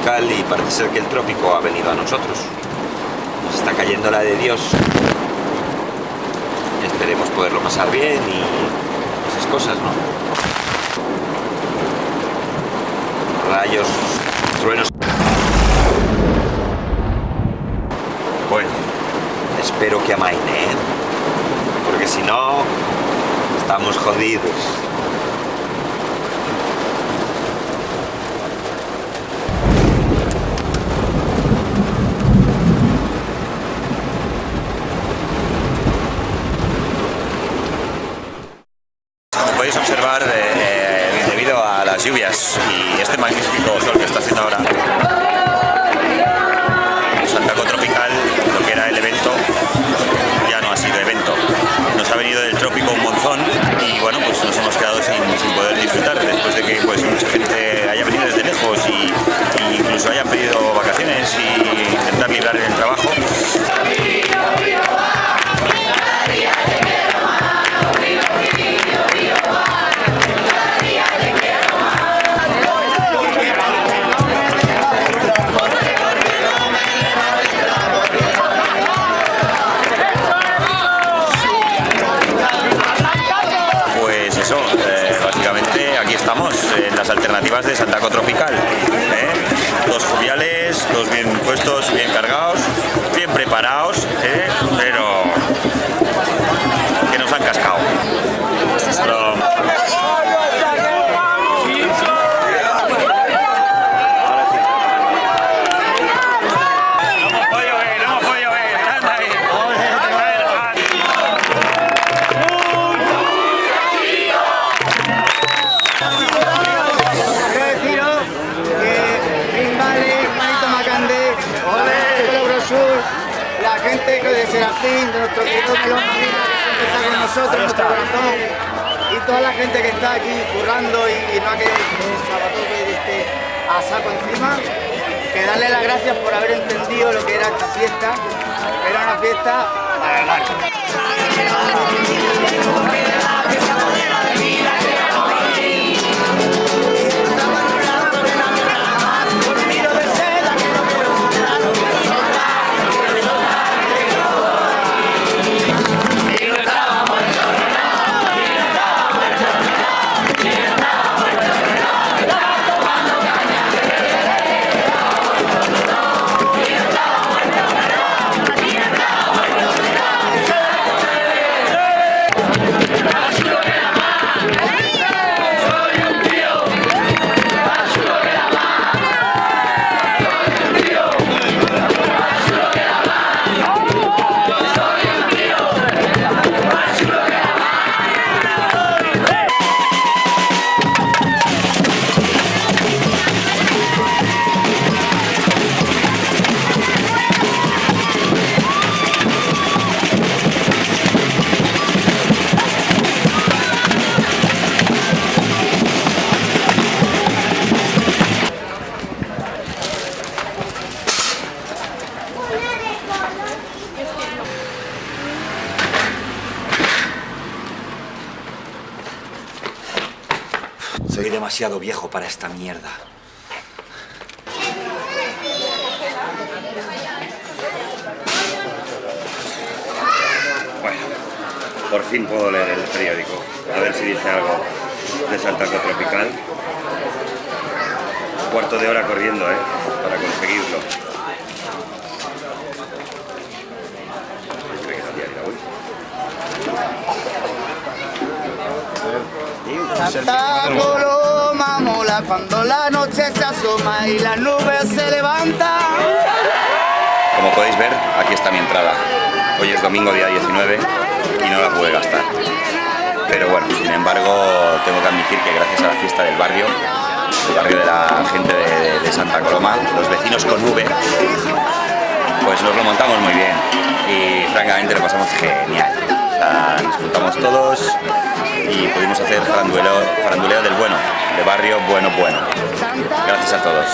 tropical y parece ser que el trópico ha venido a nosotros. Nos está cayendo la de Dios. Esperemos poderlo pasar bien y esas cosas, ¿no? Rayos, truenos. Bueno, espero que amaine, ¿eh? Porque si no, estamos jodidos. Como podéis observar, debido a las lluvias y este magnífico sol que está haciendo ahora, Santaco Tropical, lo que era el evento, ya no ha sido evento. Nos ha venido del trópico un monzón y bueno, pues nos hemos quedado sin poder disfrutar después de que pues mucha gente haya venido desde lejos y incluso hayan pedido vacaciones y intentar librar el trabajo. Básicamente aquí estamos en las alternativas de Santaco Tropical, Dos joviales, todos bien puestos, bien cargados, bien preparados, pero que nos han cascado. La gente de Serafín, de nuestro querido Melón Marina, que siempre está con nosotros, en nuestro corazón, y toda la gente que está aquí currando y no ha querido el sábado que esté a saco encima, que darle las gracias por haber entendido lo que era esta fiesta, que era una fiesta para el barrio. Soy demasiado viejo para esta mierda. Bueno, por fin puedo leer el periódico. A ver si dice algo de Santaco Tropical. Cuarto de hora corriendo, para conseguirlo. Santa Coloma mola cuando la noche se asoma y las nubes se levantan. Como podéis ver, aquí está mi entrada. Hoy es domingo, día 19, y no la pude gastar. Pero bueno, sin embargo, tengo que admitir que gracias a la fiesta del barrio de la gente de Santa Coloma, los vecinos con V, pues nos lo montamos muy bien y francamente lo pasamos genial. O sea, nos juntamos todos y pudimos hacer faranduleo del bueno, de barrio bueno. Gracias a todos.